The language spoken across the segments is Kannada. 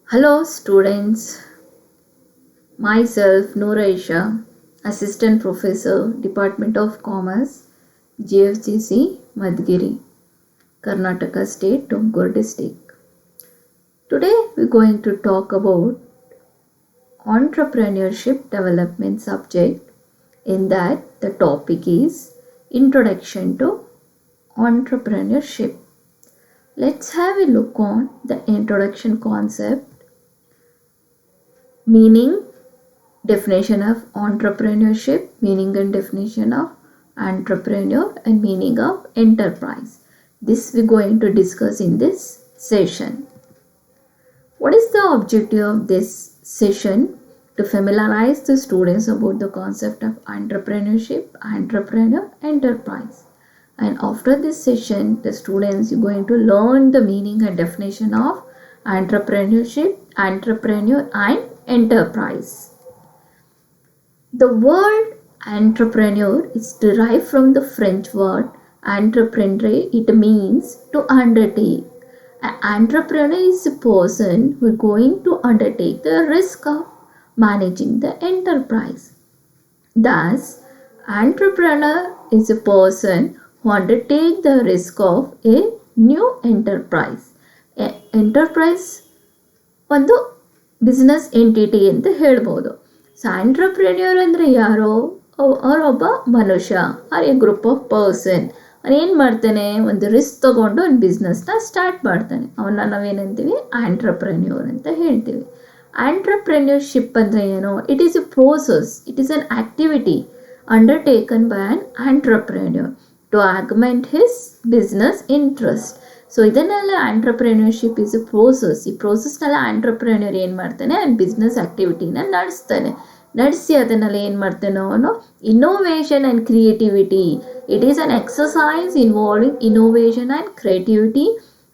Hello students, myself Noor Aisha, Assistant Professor, Department of Commerce, GFGC, Madhgiri, Karnataka State, Tumkur District. Today we're going to talk about entrepreneurship development subject. In that the topic is Introduction to Entrepreneurship. Let's have a look on the introduction concept, meaning, definition of entrepreneurship, meaning and definition of entrepreneur, and meaning of enterprise. This we're going to discuss in this session. What is the objective of this session? To familiarize the students about the concept of entrepreneurship, entrepreneur, enterprise. And after this session, the students are going to learn the meaning and definition of entrepreneurship, entrepreneur, and enterprise. The word entrepreneur is derived from the French word entreprendre. It means to undertake. An entrepreneur is a person who is going to undertake the risk of managing the enterprise. Thus, entrepreneur is a person who undertakes the risk of a new enterprise. Enterprise ಒಂದು ಬಿಸ್ನೆಸ್ ಎಂಟಿಟಿ ಅಂತ ಹೇಳ್ಬೋದು. ಸೊ ಆಂಟ್ರಪ್ರೆನ್ಯೂರ್ ಅಂದರೆ ಯಾರು? ಅವರೊಬ್ಬ ಮನುಷ್ಯ or a group of person. ಏನು ಮಾಡ್ತಾನೆ? ಒಂದು ರಿಸ್ಕ್ ತೊಗೊಂಡು ಒಂದು ಬಿಸ್ನೆಸ್ನ ಸ್ಟಾರ್ಟ್ ಮಾಡ್ತಾನೆ. ಅವನ್ನ ನಾವೇನಂತೀವಿ? ಆಂಟ್ರಪ್ರೆನ್ಯೂರ್ ಅಂತ ಹೇಳ್ತೀವಿ. ಆಂಟ್ರಪ್ರೆನ್ಯೂರ್ಶಿಪ್ ಅಂದರೆ ಏನು? It is A process, it is an activity undertaken by an entrepreneur to augment his business interest. So ಇದನ್ನೆಲ್ಲ ಆಂಟ್ರಪ್ರೆನ್ಯೂರ್ಶಿಪ್ ಇಸ್ ಎ ಪ್ರೋಸೆಸ್. ಈ ಪ್ರೋಸೆಸ್ನೆಲ್ಲ ಆಂಟ್ರಪ್ರೆನ್ಯೂರ್ ಏನು ಮಾಡ್ತಾನೆ? ಬಿಸ್ನೆಸ್ ಆ್ಯಕ್ಟಿವಿಟಿನ ನಡೆಸಿ ಅದನ್ನೆಲ್ಲ ಏನು ಮಾಡ್ತಾನೆ ಅವನು? Innovation and creativity. It is an exercise involving innovation and creativity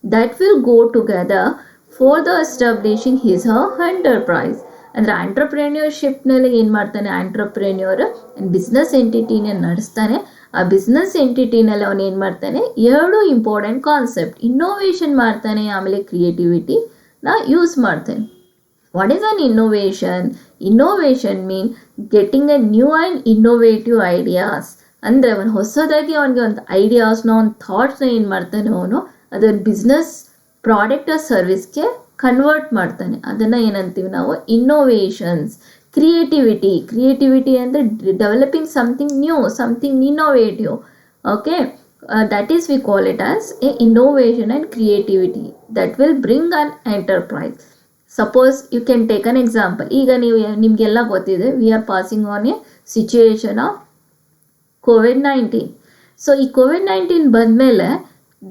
that will go together for the establishing his enterprise. ಅಂದರೆ ಆಂಟ್ರಪ್ರೆನ್ಯೂರ್ಶಿಪ್ನಲ್ಲಿ ಏನು ಮಾಡ್ತಾನೆ? ಆಂಟ್ರಪ್ರೆನ್ಯೂರ್ ಬಿಸ್ನೆಸ್ ಎಂಟಿಟಿನ ನಡೆಸ್ತಾನೆ. ಆ ಬಿಸ್ನೆಸ್ ಎಂಟಿಟಿನಲ್ಲಿ ಅವನು ಏನು ಮಾಡ್ತಾನೆ? ಎರಡು ಇಂಪಾರ್ಟೆಂಟ್ ಕಾನ್ಸೆಪ್ಟ್, ಇನ್ನೋವೇಷನ್ ಮಾಡ್ತಾನೆ, ಆಮೇಲೆ ಕ್ರಿಯೇಟಿವಿಟಿನ ಯೂಸ್ ಮಾಡ್ತಾನೆ. What is an innovation? Innovation mean getting A new and innovative ideas. ಅಂದರೆ ಅವನು ಹೊಸದಾಗಿ ಅವನಿಗೆ ಒಂದು ಐಡಿಯಾಸ್ನ, ಒಂದು ಥಾಟ್ಸ್ನ ಏನು ಮಾಡ್ತಾನೆ ಅವನು? ಅದೊಂದು ಬಿಸ್ನೆಸ್ ಪ್ರಾಡಕ್ಟ್ ಆರ್ ಸರ್ವಿಸ್ಗೆ ಕನ್ವರ್ಟ್ ಮಾಡ್ತಾನೆ. ಅದನ್ನು ಏನಂತೀವಿ ನಾವು? ಇನ್ನೋವೇಷನ್ಸ್. ಕ್ರಿಯೇಟಿವಿಟಿ ಅಂದರೆ developing something new, something innovative. Okay, that is we call it as a innovation and creativity that will bring an enterprise. Suppose you can take an example. ಈಗ ನಿಮಗೆಲ್ಲ ಗೊತ್ತಿದೆ, we are passing on a situation of COVID-19. So ಈ COVID-19 ಬಂದಮೇಲೆ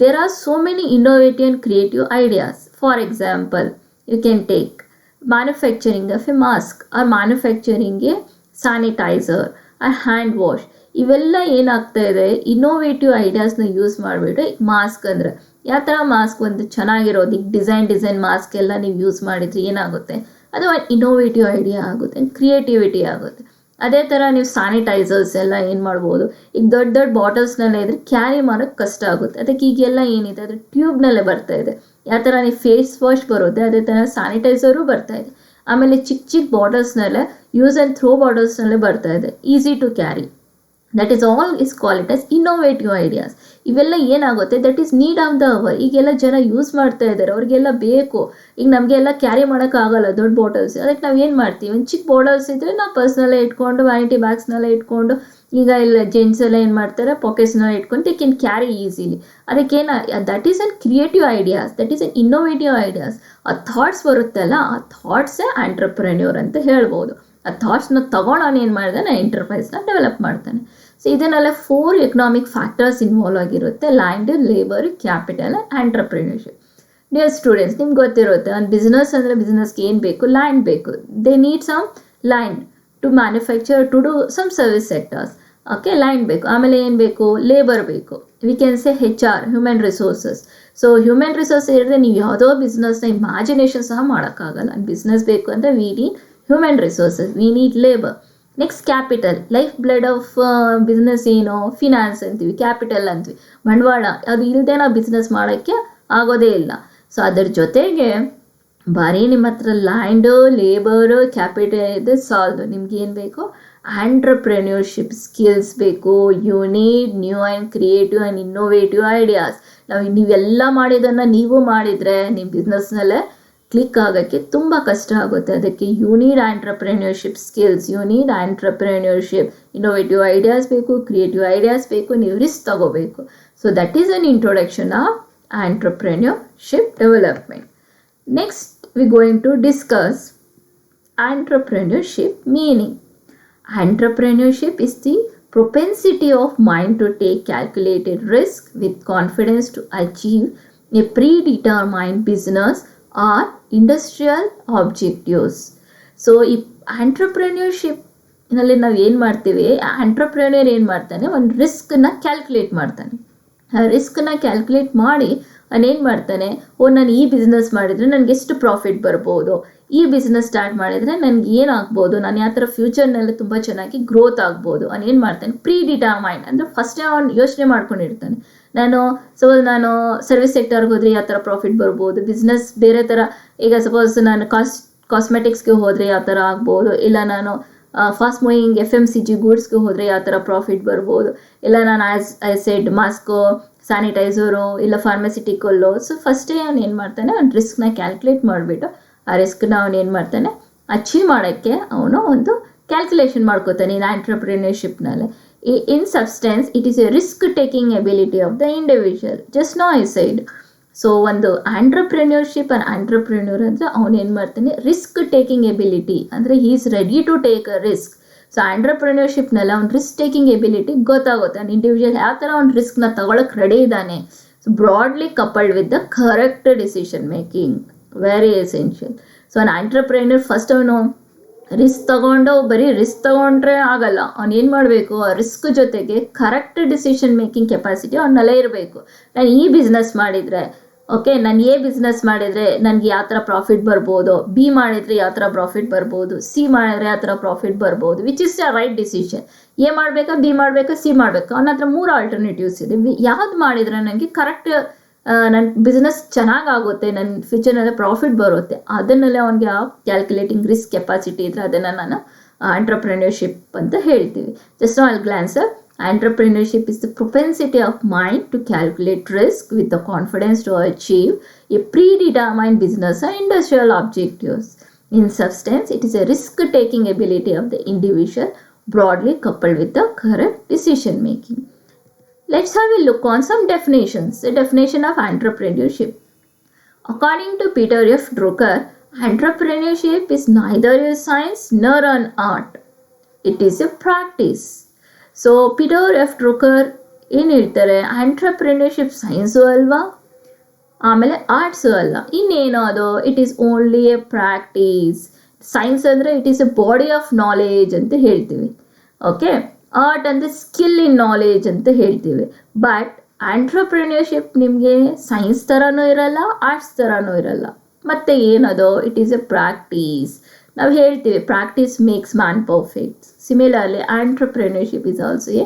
there are so many innovative and creative ideas. For example, you can take manufacturing of a mask or manufacturing a sanitizer or hand wash. ಇವೆಲ್ಲ ಏನಾಗ್ತಾ ಇದೆ? ಇನ್ನೋವೇಟಿವ್ ಐಡಿಯಾಸ್ನ ಯೂಸ್ ಮಾಡಿಬಿಟ್ಟು, ಈಗ ಮಾಸ್ಕ್ ಅಂದರೆ ಯಾವ ಥರ ಮಾಸ್ಕ್ ಒಂದು ಚೆನ್ನಾಗಿರೋದು, ಈಗ ಡಿಸೈನ್ ಮಾಸ್ಕ್ ಎಲ್ಲ ನೀವು ಯೂಸ್ ಮಾಡಿದರೆ ಏನಾಗುತ್ತೆ? ಅದು ಒಂದು ಇನ್ನೋವೇಟಿವ್ ಐಡಿಯಾ ಆಗುತ್ತೆ, ಕ್ರಿಯೇಟಿವಿಟಿ ಆಗುತ್ತೆ. ಅದೇ ಥರ ನೀವು ಸ್ಯಾನಿಟೈಸರ್ಸ್ ಎಲ್ಲ ಏನು ಮಾಡ್ಬೋದು? ಈಗ ದೊಡ್ಡ ಬಾಟಲ್ಸ್ನೆಲ್ಲ ಇದ್ರೆ ಕ್ಯಾರಿ ಮಾಡೋಕ್ಕೆ ಕಷ್ಟ ಆಗುತ್ತೆ. ಅದಕ್ಕೆ ಈಗೆಲ್ಲ ಏನಿದೆ? ಅದು ಟ್ಯೂಬ್ನಲ್ಲೇ ಬರ್ತಾ ಇದೆ. ಯಾವ ಥರ ನೀವು ಫೇಸ್ ವಾಶ್ ಬರುತ್ತೆ, ಅದೇ ಥರ ಸ್ಯಾನಿಟೈಸರು ಬರ್ತಾ ಇದೆ. ಆಮೇಲೆ ಚಿಕ್ಕ ಬಾಟಲ್ಸ್ನಲ್ಲೇ ಯೂಸ್ ಆ್ಯಂಡ್ ಥ್ರೋ ಬಾಟಲ್ಸ್ನಲ್ಲೇ ಬರ್ತಾ ಇದೆ, easy to carry. That is all is call it as innovative ideas. ಇವೆಲ್ಲ ಏನಾಗುತ್ತೆ? That is need of the hour. ಈಗೆಲ್ಲ ಜನ ಯೂಸ್ ಮಾಡ್ತಾ ಇದ್ದಾರೆ, ಅವ್ರಿಗೆಲ್ಲ ಬೇಕು. ಈಗ ನಮಗೆಲ್ಲ ಕ್ಯಾರಿ ಮಾಡೋಕ್ಕಾಗಲ್ಲ ದೊಡ್ಡ ಬಾಟಲ್ಸ್. ಅದಕ್ಕೆ ನಾವು ಏನು ಮಾಡ್ತೀವಿ? ಒಂದು ಚಿಕ್ಕ ಬಾಟಲ್ಸ್ ಇದ್ದರೆ ನಾವು ಪರ್ಸ್ನಲ್ಲೇ ಇಟ್ಕೊಂಡು, ವ್ಯಾನಿಟಿ ಬ್ಯಾಗ್ಸ್ನೆಲ್ಲ ಇಟ್ಕೊಂಡು, ಈಗ ಇಲ್ಲ ಜೆಂಟ್ಸ್ ಎಲ್ಲ ಏನು ಮಾಡ್ತಾರೆ? ಪಾಕೆಟ್ಸ್ನೆಲ್ಲ ಇಟ್ಕೊಂಡು ದೇ ಕ್ಯಾನ್ ಕ್ಯಾರಿ ಈಸಿಲಿ. ಅದಕ್ಕೇನು? That is an creative ideas, that is an innovative ideas. ಆ ಥಾಟ್ಸ್ ಬರುತ್ತಲ್ಲ, ಆ ಥಾಟ್ಸೇ ಆಂಟ್ರಪ್ರೆನ್ಯೂರ್ ಅಂತ ಹೇಳ್ಬೋದು. ಆ ಥಾಟ್ಸ್ನ ತಗೊಂಡು ಅವನು ಏನು ಮಾಡ್ತಾನೆ? ಎಂಟರ್ಪ್ರೈಸ್ನ ಡೆವಲಪ್ ಮಾಡ್ತಾನೆ. ಸೊ ಇದನ್ನೆಲ್ಲ 4 ಎಕನಾಮಿಕ್ ಫ್ಯಾಕ್ಟರ್ಸ್ ಇನ್ವಾಲ್ವ್ ಆಗಿರುತ್ತೆ: land, labour, capital, entrepreneurship. Dear students, ನಿಮ್ಗೆ ಗೊತ್ತಿರುತ್ತೆ, ಒಂದು ಬಿಸ್ನೆಸ್ ಅಂದರೆ ಬಿಸ್ನೆಸ್ಗೆ ಏನು ಬೇಕು? ಲ್ಯಾಂಡ್ ಬೇಕು. They need some land to manufacture, to do some service sectors. Okay, land ಬೇಕು. ಆಮೇಲೆ ಏನು ಬೇಕು? ಲೇಬರ್ ಬೇಕು. We can say HR, human resources. So human resource ಇರದೆ ನೀವು ಯಾವುದೋ ಬಿಸ್ನೆಸ್ನ ಇಮ್ಯಾಜಿನೇಷನ್ ಸಹ ಮಾಡೋಕ್ಕಾಗಲ್ಲ. ಬಿಸ್ನೆಸ್ ಬೇಕು ಅಂದರೆ we need human resources, we need labour. Next capital, life blood of business ಏನು? ಫಿನಾನ್ಸ್ ಅಂತೀವಿ, ಕ್ಯಾಪಿಟಲ್ ಅಂತೀವಿ, ಬಂಡವಾಳ. ಅದು ಇಲ್ಲದೆ ನಾವು ಬಿಸ್ನೆಸ್ ಮಾಡೋಕ್ಕೆ ಆಗೋದೇ ಇಲ್ಲ. ಸೊ ಅದರ ಜೊತೆಗೆ ಬರೀ ನಿಮ್ಮ ಹತ್ರ ಲ್ಯಾಂಡು, ಲೇಬರು, ಕ್ಯಾಪಿಟಲ್ ಇದೆ ಸಾಲ್ದು. ನಿಮ್ಗೆ ಏನು ಬೇಕು? ಆಂಟ್ರಪ್ರೆನ್ಯೂರ್ಶಿಪ್ ಸ್ಕಿಲ್ಸ್ ಬೇಕು. You need new and creative and innovative ideas. ನೀವೆಲ್ಲ ಮಾಡಿದ್ದನ್ನು ನೀವು ಮಾಡಿದರೆ ನಿಮ್ಮ ಬಿಸ್ನೆಸ್ನಲ್ಲೇ ಕ್ಲಿಕ್ ಆಗೋಕ್ಕೆ ತುಂಬ ಕಷ್ಟ ಆಗುತ್ತೆ. ಅದಕ್ಕೆ you need entrepreneurship skills, you need entrepreneurship, innovative ideas ಬೇಕು, ಕ್ರಿಯೇಟಿವ್ ಐಡಿಯಾಸ್ ಬೇಕು, ನೀವು ರಿಸ್ಕ್ ತಗೋಬೇಕು. So that is an introduction of entrepreneurship development. Next, we're going to discuss entrepreneurship meaning. Entrepreneurship is the propensity of mind to take calculated risk with confidence to achieve a predetermined business or industrial objectives. So, ಈ ಆಂಟ್ರಪ್ರೆನ್ಯೂರ್ಶಿಪ್ನಲ್ಲಿ ನಾವು ಏನು ಮಾಡ್ತೀವಿ, ಆಂಟ್ರಪ್ರೆನ್ಯೂರ್ ಏನು ಮಾಡ್ತಾನೆ, ಒಂದು ರಿಸ್ಕನ್ನ ಕ್ಯಾಲ್ಕುಲೇಟ್ ಮಾಡ್ತಾನೆ. ಆ ರಿಸ್ಕನ್ನ ಕ್ಯಾಲ್ಕುಲೇಟ್ ಮಾಡಿ ಅವನೇನು ಮಾಡ್ತಾನೆ, ನಾನು ಈ ಬಿಸ್ನೆಸ್ ಮಾಡಿದರೆ ನನಗೆ ಎಷ್ಟು ಪ್ರಾಫಿಟ್ ಬರ್ಬೋದು, ಈ ಬಿಸ್ನೆಸ್ ಸ್ಟಾರ್ಟ್ ಮಾಡಿದರೆ ನನಗೆ ಏನಾಗ್ಬೋದು, ನಾನು ಯಾವ ಥರ ಫ್ಯೂಚರ್ನಲ್ಲಿ ತುಂಬ ಚೆನ್ನಾಗಿ ಗ್ರೋತ್ ಆಗ್ಬೋದು. ಅವನೇನು ಮಾಡ್ತಾನೆ, ಪ್ರೀ ಡಿಟರ್ಮೈಂಡ್ ಅಂದರೆ ಫಸ್ಟೇ ಅವ್ನು ಯೋಚನೆ ಮಾಡ್ಕೊಂಡಿರ್ತಾನೆ. ನಾನು ಸರ್ವಿಸ್ ಸೆಕ್ಟರ್ಗೆ ಹೋದರೆ ಯಾವ ಥರ ಪ್ರಾಫಿಟ್ ಬರ್ಬೋದು, ಬಿಸ್ನೆಸ್ ಬೇರೆ ಥರ, ಈಗ ಸಪೋಸ್ ನಾನು ಕಾಸ್ಮೆಟಿಕ್ಸ್ಗೆ ಹೋದರೆ ಯಾವ ಥರ ಆಗ್ಬೋದು, ಇಲ್ಲ ನಾನು ಫಾಸ್ಟ್ ಮೂವಿಂಗ್ FMCG ಗೂಡ್ಸ್ಗೆ ಹೋದರೆ ಯಾವ ಥರ ಪ್ರಾಫಿಟ್ ಬರ್ಬೋದು, ಇಲ್ಲ ನಾನು ಐ ಸೆಡ್ ಮಾಸ್ಕೋ, ಸ್ಯಾನಿಟೈಸರು, ಇಲ್ಲ ಫಾರ್ಮಸಿಟಿಕಲ್ಲು. ಸೊ ಫಸ್ಟೇ ಅವನು ಏನು ಮಾಡ್ತಾನೆ, ಅವ್ನು ರಿಸ್ಕ್ನ ಕ್ಯಾಲ್ಕುಲೇಟ್ ಮಾಡಿಬಿಟ್ಟು ಆ ರಿಸ್ಕ್ನ ಅವನು ಏನು ಮಾಡ್ತಾನೆ, ಅಚೀವ್ ಮಾಡೋಕ್ಕೆ ಅವನು ಒಂದು ಕ್ಯಾಲ್ಕುಲೇಷನ್ ಮಾಡ್ಕೋತಾನೆ. ಇನ್ ಆಂಟ್ರಪ್ರಿನರ್ಶಿಪ್ನಲ್ಲಿ in substance it is a risk taking ability of the individual. Just no I side. So ಒಂದು ಆಂಟ್ರಪ್ರಿನರ್ಶಿಪ್ ಆ್ಯಂಡ್ ಆಂಟ್ರಪ್ರಿನರ್ ಅಂದರೆ ಅವನು ಏನು ಮಾಡ್ತಾನೆ, ರಿಸ್ಕ್ ಟೇಕಿಂಗ್ ಎಬಿಲಿಟಿ ಅಂದರೆ he is ready to take a risk. So ಆಂಟ್ರಪ್ರಿನರ್ಶಿಪ್ನಲ್ಲಿ ಅವ್ನು ರಿಸ್ಕ್ ಟೇಕಿಂಗ್ ಎಬಿಲಿಟಿ ಗೊತ್ತಾಗುತ್ತೆ. ಅವ್ನು ಇಂಡಿವಿಜುವಲ್ ಯಾವ ಥರ ಅವ್ನು ರಿಸ್ಕ್ನ ತಗೊಳಕ್ಕೆ ರೆಡಿ ಇದ್ದಾನೆ. So broadly coupled with the correct decision making, very essential. So ಅವ್ನು ಆಂಟ್ರಪ್ರಿನರ್ ಫಸ್ಟ್ ಅವನು ರಿಸ್ಕ್ ತಗೊಂಡು ಬರೀ ರಿಸ್ಕ್ ತಗೊಂಡ್ರೆ ಆಗಲ್ಲ. ಅವ್ನು ಏನು ಮಾಡಬೇಕು, ಆ ರಿಸ್ಕ್ ಜೊತೆಗೆ ಕರೆಕ್ಟ್ ಡಿಸಿಷನ್ ಮೇಕಿಂಗ್ ಕೆಪಾಸಿಟಿ ಅವನಲ್ಲೇ ಇರಬೇಕು. ನಾನು ಈ ಬಿಸ್ನೆಸ್ ಮಾಡಿದರೆ ಓಕೆ, ನಾನು ಎ ಬಿಸ್ನೆಸ್ ಮಾಡಿದರೆ ನನಗೆ ಯಾವ ಥರ ಪ್ರಾಫಿಟ್ ಬರ್ಬೋದು, ಬಿ ಮಾಡಿದರೆ ಯಾವ ಥರ ಪ್ರಾಫಿಟ್ ಬರ್ಬೋದು, ಸಿ ಮಾಡಿದರೆ ಯಾವ ಥರ ಪ್ರಾಫಿಟ್ ಬರ್ಬೋದು, which is the right decision. A ಮಾಡಬೇಕಾ, ಬಿ ಮಾಡಬೇಕಾ, ಸಿ ಮಾಡಬೇಕಾ, ಅವನ ಹತ್ರ 3 ಆಲ್ಟರ್ನೇಟಿವ್ಸ್ ಇದೆ. ಯಾವ್ದು ಮಾಡಿದರೆ ನನಗೆ ಕರೆಕ್ಟ್ ನನ್ನ ಬಿಸ್ನೆಸ್ ಚೆನ್ನಾಗಾಗುತ್ತೆ, ನನ್ನ ಫ್ಯೂಚರ್ನಲ್ಲಿ ಪ್ರಾಫಿಟ್ ಬರುತ್ತೆ, ಅದನ್ನೆಲ್ಲ ಅವನಿಗೆ ಆ ಕ್ಯಾಲ್ಕುಲೇಟಿಂಗ್ ರಿಸ್ಕ್ ಕೆಪಾಸಿಟಿ ಇದ್ದರೆ ಅದನ್ನು ನಾನು ಆಂಟ್ರಪ್ರಿನರ್ಶಿಪ್ ಅಂತ ಹೇಳ್ತೀವಿ. Just know I'll glance. Entrepreneurship is the propensity of mind to calculate risk with the confidence to achieve a predetermined business or industrial objectives. In substance, it is a risk-taking ability of the individual broadly coupled with the correct decision making. Let's have a look on some definitions. The definition of entrepreneurship. According to Peter F. Drucker, entrepreneurship is neither a science nor an art. It is a practice. So Peter F Drucker ಏನು ಹೇಳ್ತಾರೆ, ಆಂಟ್ರಪ್ರಿನರ್ಶಿಪ್ ಸೈನ್ಸು ಅಲ್ವಾ, ಆಮೇಲೆ ಆರ್ಟ್ಸು ಅಲ್ಲ, ಇನ್ನೇನು ಅದು, it is only a practice. Science ಅಂದರೆ it is a body of knowledge ಅಂತ ಹೇಳ್ತೀವಿ. ಓಕೆ, ಆರ್ಟ್ ಅಂದರೆ ಸ್ಕಿಲ್ ಇನ್ ನಾಲೆಜ್ ಅಂತ ಹೇಳ್ತೀವಿ. ಬಟ್ ಆಂಟ್ರಪ್ರಿನರ್ಶಿಪ್ ನಿಮಗೆ ಸೈನ್ಸ್ ಥರನೂ ಇರಲ್ಲ, ಆರ್ಟ್ಸ್ ಥರನೂ ಇರಲ್ಲ. ಮತ್ತು ಏನದು, ಇಟ್ ಈಸ್ ಎ ಪ್ರಾಕ್ಟೀಸ್. ನಾವು ಹೇಳ್ತೀವಿ practice makes man perfect. Similarly entrepreneurship is also A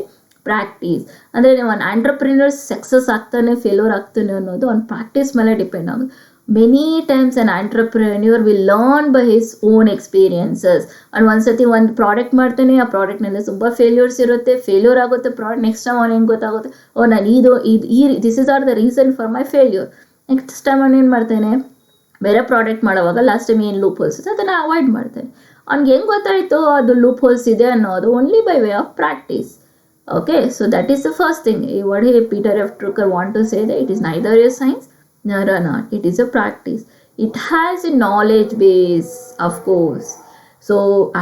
practice. ಅಂದರೆ ನೀವು ಒಂದು ಆಂಟ್ರಪ್ರಿನರ್ ಸಕ್ಸಸ್ ಆಗ್ತಾನೆ ಫೇಲ್ಯೂರ್ ಆಗ್ತಾನೆ ಅನ್ನೋದು ಒಂದು ಪ್ರಾಕ್ಟೀಸ್ ಮೇಲೆ ಡಿಪೆಂಡ್ ಆಗುತ್ತೆ. Many times on entrepreneur will learn by his own experiences. ಅವ್ನು ಒಂದ್ಸತಿ ಒಂದು ಪ್ರಾಡಕ್ಟ್ ಮಾಡ್ತಾನೆ, ಆ ಪ್ರಾಡಕ್ಟ್ನಲ್ಲಿ ತುಂಬ ಫೇಲ್ಯೂರ್ಸ್ ಇರುತ್ತೆ, ಫೇಲ್ಯೂರ್ ಆಗುತ್ತೆ ಪ್ರಾಡಕ್ಟ್. ನೆಕ್ಸ್ಟ್ ಟೈಮ್ ಅವನು ಏನು ಗೊತ್ತಾಗುತ್ತೆ, ನಾನು this is are the reason for my failure. Next time ಅವನು ಏನು ಮಾಡ್ತಾನೆ, ಬೇರೆ ಪ್ರಾಡಕ್ಟ್ ಮಾಡೋವಾಗ ಲಾಸ್ಟ್ ಟೈಮ್ ಏನು ಲೂಪ್ ಹೋಲ್ಸ್ ಇದೆ ಅದನ್ನು ಅವಾಯ್ಡ್ ಮಾಡ್ತಾನೆ. ಅವ್ನಿಗೆ ಹೆಂಗೆ ಗೊತ್ತಾಯಿತು ಅದು ಲೂಪ್ ಹೋಲ್ಸ್ ಇದೆ ಅನ್ನೋದು, only by way of practice. Okay, so that is the first thing. What Peter F Drucker want to say that it is neither a science nor an art. It is a practice. It has a knowledge base, of course. So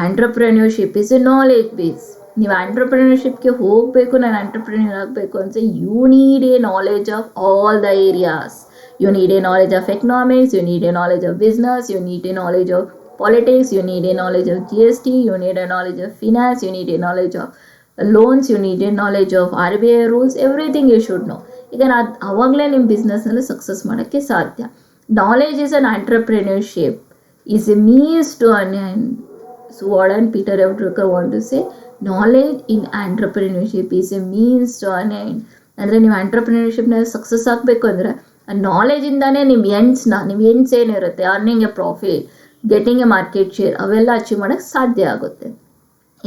entrepreneurship is a knowledge base. ನೀವು ಆಂಟ್ರಪ್ರಿನರ್ಶಿಪ್ಗೆ ಹೋಗಬೇಕು, ನಾನು ಆಂಟ್ರಪ್ರಿನರ್ ಆಗಬೇಕು ಅಂದರೆ you need a knowledge of all the areas. You need a knowledge of economics, you need a knowledge of business, you need a knowledge of politics, you need a knowledge of GST, you need a knowledge of finance, you need a knowledge of loans, you need a knowledge of RBI rules, everything you should know. ಈಗ ಅವಾಗಲೇ ನಿಮ್ಮ ಬಿಸ್ನೆಸ್ನಲ್ಲಿ ಸಕ್ಸಸ್ ಮಾಡೋಕ್ಕೆ ಸಾಧ್ಯ. Knowledge is an entrepreneurship is a means to an end. So what and Peter F Drucker want to say, knowledge in entrepreneurship is a means to an end. ಅಂದರೆ ನೀವು ಆಂಟ್ರಪ್ರಿನರ್ಶಿಪ್ನಲ್ಲಿ ಸಕ್ಸಸ್ ಆಗಬೇಕು ಅಂದರೆ ನಾಲೆಜಿಂದಾನೇ ನಿಮ್ಮ ಎಂಡ್ಸ್ ಏನಿರುತ್ತೆ, earning A profit, getting A market share, ಅವೆಲ್ಲ ಅಚೀವ್ ಮಾಡೋಕ್ಕೆ ಸಾಧ್ಯ ಆಗುತ್ತೆ.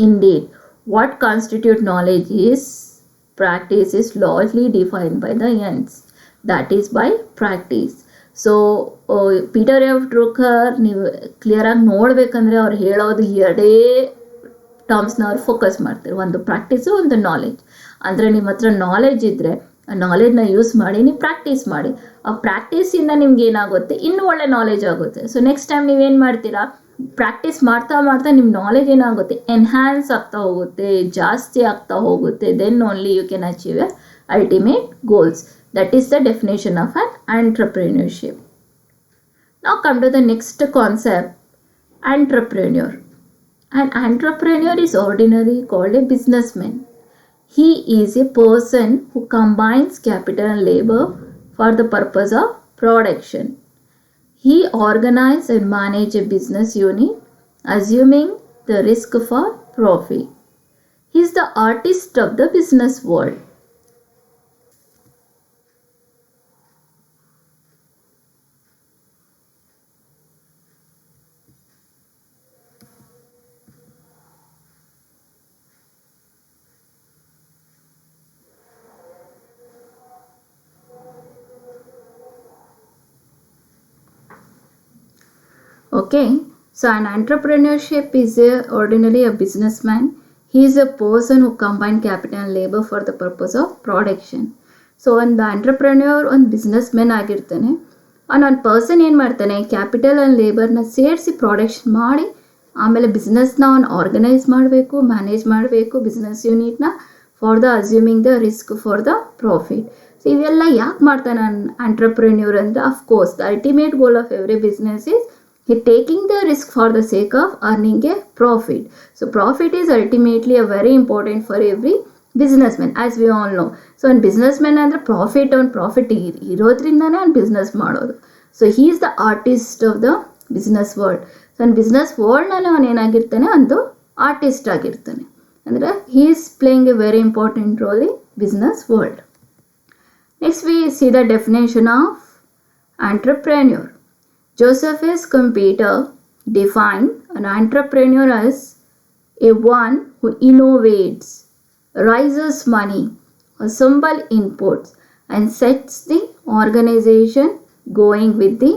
Indeed, what constitute knowledge is practice is largely defined by the ends, that is by practice. So Peter F Drucker ನೀವು ಕ್ಲಿಯರಾಗಿ ನೋಡಬೇಕಂದ್ರೆ ಅವ್ರು ಹೇಳೋದು ಎರಡೇ ಟರ್ಮ್ಸ್ನ ಅವ್ರು ಫೋಕಸ್ ಮಾಡ್ತಾರೆ, ಒಂದು ಪ್ರಾಕ್ಟೀಸು, ಒಂದು ನಾಲೆಜ್. ಅಂದರೆ ನಿಮ್ಮ ಹತ್ರ ನಾಲೆಜ್ ಇದ್ದರೆ ಆ ನಾಲೆಡ್ನ ಯೂಸ್ ಮಾಡಿ ನೀವು ಪ್ರಾಕ್ಟೀಸ್ ಮಾಡಿ. ಆ ಪ್ರಾಕ್ಟೀಸಿಂದ ನಿಮ್ಗೆ ಏನಾಗುತ್ತೆ, ಇನ್ನೂ ಒಳ್ಳೆ ನಾಲೆಜ್ ಆಗುತ್ತೆ. ಸೊ ನೆಕ್ಸ್ಟ್ ಟೈಮ್ ನೀವೇನು ಮಾಡ್ತೀರಾ, ಪ್ರಾಕ್ಟೀಸ್ ಮಾಡ್ತಾ ಮಾಡ್ತಾ ನಿಮ್ಮ ನಾಲೆಜ್ ಏನಾಗುತ್ತೆ, ಎನ್ಹ್ಯಾನ್ಸ್ ಆಗ್ತಾ ಹೋಗುತ್ತೆ, ಜಾಸ್ತಿ ಆಗ್ತಾ ಹೋಗುತ್ತೆ. Then only you can achieve a ultimate goals. That is the definition of an entrepreneurship. Now come to the next concept, entrepreneur. An entrepreneur is ordinarily called a businessman. He is a person who combines capital and labor for the purpose of production. He organizes and manages a business unit, assuming the risk for profit. He is the artist of the business world. Okay, so an entrepreneurship is ordinarily a businessman. He is a person who combines capital and labor for the purpose of production. So ಒಂದು ಆಂಟ್ರಪ್ರೆನ್ಯೂರ್ ಒಂದು ಬಿಸ್ನೆಸ್ ಮೆನ್ ಆಗಿರ್ತಾನೆ. ಅವನೊಂದು ಪರ್ಸನ್ ಏನು ಮಾಡ್ತಾನೆ, ಕ್ಯಾಪಿಟಲ್ ಆ್ಯಂಡ್ ಲೇಬರ್ನ ಸೇರಿಸಿ ಪ್ರಾಡಕ್ಷನ್ ಮಾಡಿ ಆಮೇಲೆ ಬಿಸ್ನೆಸ್ನ ಅವನು ಆರ್ಗನೈಸ್ ಮಾಡಬೇಕು, ಮ್ಯಾನೇಜ್ ಮಾಡಬೇಕು, ಬಿಸ್ನೆಸ್ ಯೂನಿಟ್ನ, for the assuming the risk for the profit. So ಇವೆಲ್ಲ ಯಾಕೆ ಮಾಡ್ತಾನೆ ಆಂಟ್ರಪ್ರೆನ್ಯೂರ್ ಅಂದರೆ, of course the ultimate goal of every business is taking the risk for the sake of earning a profit. So profit is ultimately a very important for every businessman, as we all know. So one businessman ಅಂದ್ರೆ ಪ್ರಾಫಿಟ್ ಇರೋದ್ರಿಂದಾನೇ ಒಂದು ಬಿಸ್ನೆಸ್ ಮಾಡೋದು. So he is the artist of the business world. So ಒಂದು ಬಿಸ್ನೆಸ್ ವರ್ಲ್ಡ್ನಲ್ಲಿ ಅವನು ಏನಾಗಿರ್ತಾನೆ, ಒಂದು ಆರ್ಟಿಸ್ಟ್ ಆಗಿರ್ತಾನೆ. ಅಂದರೆ he is playing A very important role in business world. Next we C the definition of entrepreneur. Joseph S. Schumpeter defined an entrepreneur as a one who innovates, raises money, assembles inputs, and sets the organization going with the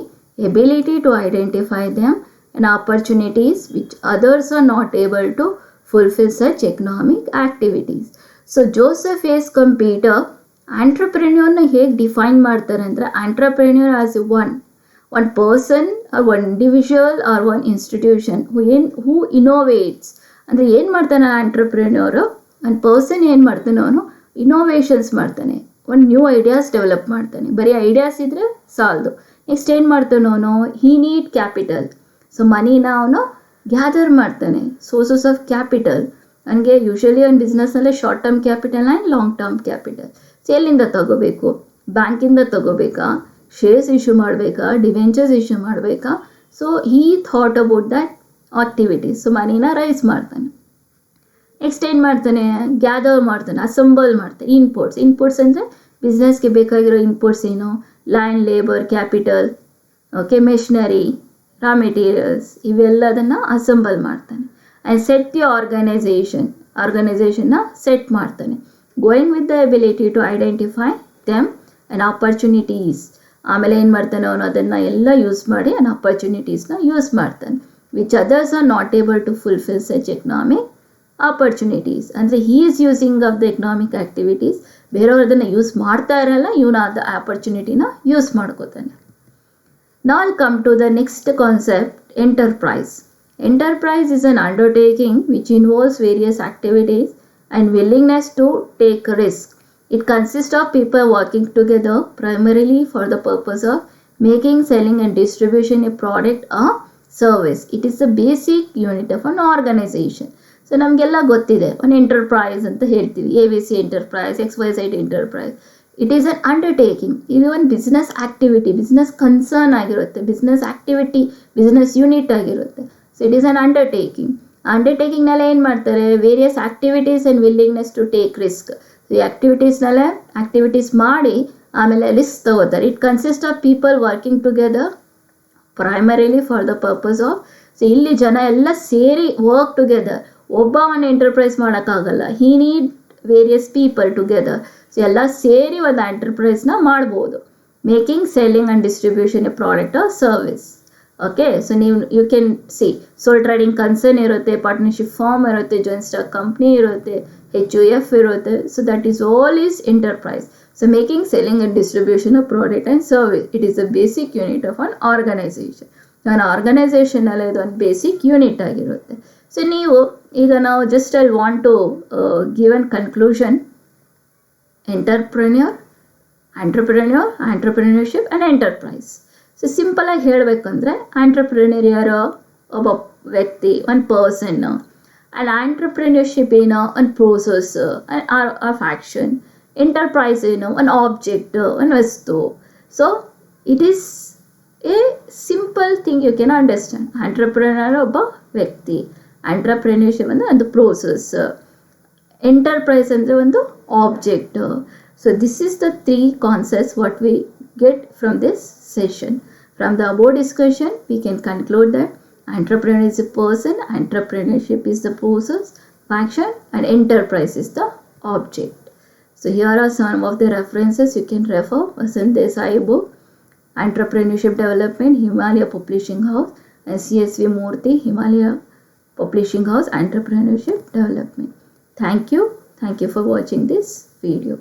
ability to identify them and opportunities which others are not able to fulfill such economic activities. So Joseph S. Schumpeter entrepreneurನ ಹೇಗೆ ಡಿಫೈನ್ ಮಾಡ್ತಾರೆ ಅಂದರೆ, entrepreneur as a one person or one individual or one institution who innovates. ಅಂದರೆ ಏನು ಮಾಡ್ತಾನೆ ಆಂಟ್ರಪ್ರೆನ್ಯೂರು, ಒಂದು ಪರ್ಸನ್ ಏನು ಮಾಡ್ತಾನೆ, ಅವನು ಇನೋವೇಷನ್ಸ್ ಮಾಡ್ತಾನೆ, ಒಂದು ನ್ಯೂ ಐಡಿಯಾಸ್ ಡೆವಲಪ್ ಮಾಡ್ತಾನೆ. ಬರೀ ಐಡಿಯಾಸ್ ಇದ್ದರೆ ಸಾಲದು. ನೆಕ್ಸ್ಟ್ ಏನು ಮಾಡ್ತಾನೆ ಅವನು, ಹಿ ನೀಡ್ ಕ್ಯಾಪಿಟಲ್. ಸೊ ಮನಿನ ಅವನು ಗ್ಯಾದರ್ ಮಾಡ್ತಾನೆ, ಸೋರ್ಸಸ್ ಆಫ್ ಕ್ಯಾಪಿಟಲ್. ನನಗೆ ಯೂಶ್ವಲಿ ಒಂದು ಬಿಸ್ನೆಸ್ನಲ್ಲೇ short term capital and long term capital. So ಎಲ್ಲಿಂದ ತಗೋಬೇಕು, ಬ್ಯಾಂಕಿಂದ ತಗೋಬೇಕಾ, ಶೇರ್ಸ್ ಇಶ್ಯೂ ಮಾಡಬೇಕಾ, ಡಿವೆಂಚರ್ಸ್ ಇಶ್ಯೂ ಮಾಡಬೇಕಾ. So he thought about that activities. So ಮನಿನ ರೈಸ್ ಮಾಡ್ತಾನೆ. ನೆಕ್ಸ್ಟ್ ಏನು ಮಾಡ್ತಾನೆ, ಗ್ಯಾದರ್ ಮಾಡ್ತಾನೆ, ಅಸೆಂಬಲ್ ಮಾಡ್ತಾನೆ. ಇನ್ಪುಟ್ಸ್ ಅಂದರೆ ಬಿಸ್ನೆಸ್ಗೆ ಬೇಕಾಗಿರೋ ಇನ್ಪುಟ್ಸ್ ಏನು, land, labour, capital, okay, machinery, raw materials, ಇವೆಲ್ಲದನ್ನು ಅಸೆಂಬಲ್ ಮಾಡ್ತಾನೆ. ಆ್ಯಂಡ್ ಸೆಟ್ ದಿ ಆರ್ಗನೈಸೇಷನ್ನ ಸೆಟ್ ಮಾಡ್ತಾನೆ, going with the ability to identify them and opportunities. ಆಮೇಲೆ ಏನು ಮಾಡ್ತಾನೆ ಅವನು, ಅದನ್ನು ಎಲ್ಲ ಯೂಸ್ ಮಾಡಿ ಆ್ಯಂಡ್ ಆಪರ್ಚುನಿಟೀಸ್ನ ಯೂಸ್ ಮಾಡ್ತಾನೆ, which others are not able to fulfil such economic opportunities. ಅಂದರೆ he is using of the economic activities. ಬೇರೆಯವ್ರು ಅದನ್ನು ಯೂಸ್ ಮಾಡ್ತಾ ಇರಲ್ಲ, ಇವನು ಅದು ಆಪರ್ಚುನಿಟಿನ ಯೂಸ್ ಮಾಡ್ಕೋತಾನೆ. Now I'll come to the next concept, enterprise. Enterprise is an undertaking which involves various activities and willingness to take risk. It consists of people working together primarily for the purpose of making, selling and distribution a product or service. It is the basic unit of an organization. So ನಮಗೆಲ್ಲ ಗೊತ್ತಿದೆ, ಒಂದು ಎಂಟರ್ಪ್ರೈಸ್ ಅಂತ ಹೇಳ್ತೀವಿ, ABC enterprise, XYZ enterprise. It is an undertaking. ಇದು ಒಂದು ಬಿಸ್ನೆಸ್ ಆ್ಯಕ್ಟಿವಿಟಿ, ಬಿಸ್ನೆಸ್ ಕನ್ಸರ್ನ್ ಆಗಿರುತ್ತೆ, ಬಿಸ್ನೆಸ್ ಆ್ಯಕ್ಟಿವಿಟಿ, ಬಿಸ್ನೆಸ್ ಯೂನಿಟ್ ಆಗಿರುತ್ತೆ. So it is an undertaking. ಅಂಡರ್ಟೇಕಿಂಗ್ನೆಲ್ಲ ಏನು ಮಾಡ್ತಾರೆ, various activities and willingness to take risk. ಈ ಆ್ಯಕ್ಟಿವಿಟೀಸ್ ಮಾಡಿ ಆಮೇಲೆ ಲಿಸ್ಟ್ ತಗೋತಾರೆ. It consist of people working together primarily for the purpose of. So ಇಲ್ಲಿ ಜನ ಎಲ್ಲ ಸೇರಿ ವರ್ಕ್ ಟುಗೆದರ್. ಒಬ್ಬ ಒಂದು ಎಂಟರ್ಪ್ರೈಸ್ ಮಾಡೋಕ್ಕಾಗಲ್ಲ, he need various people together. So ಎಲ್ಲ ಸೇರಿ ಒಂದು ಎಂಟರ್ಪ್ರೈಸ್ನ ಮಾಡ್ಬೋದು. Making, selling and distribution a product or service. Okay, so ನೀವು you can see sole trading concern ಇರುತ್ತೆ, ಪಾರ್ಟ್ನರ್ಶಿಪ್ ಫಾರ್ಮ್ ಇರುತ್ತೆ, ಜಾಯಿಂಟ್ ಸ್ಟಾಕ್ ಕಂಪ್ನಿ ಇರುತ್ತೆ, HUF ಇರುತ್ತೆ. So that is all is enterprise. So making, selling and distribution of product and service. It is a basic unit of an organization. An organization alli idu one basic unit ಆಗಿರುತ್ತೆ. So ನೀವು ಈಗ ನಾವು just I want to give a conclusion. Entrepreneurship and enterprise. So simple ಆಗಿ ಹೇಳಬೇಕಂದ್ರೆ entrepreneur ಯಾರು? ಒಬ್ಬ ವ್ಯಕ್ತಿ, one person. And entrepreneurship ಏನು? one process of action. Enterprise an object, an vastu. So it is a simple thing you can understand. Entrepreneur obba vyakti, entrepreneurship andre ಒಂದು process, enterprise andre ಒಂದು object. So this is the three concepts what we get from this session. From the above discussion we can conclude that entrepreneur is a person, entrepreneurship is the process, action, and enterprise is the object. So here are some of the references you can refer. Vasant Desai book, Entrepreneurship Development, Himalaya Publishing House, and CSV Murthy, Himalaya Publishing House, Entrepreneurship Development. Thank you for watching this video.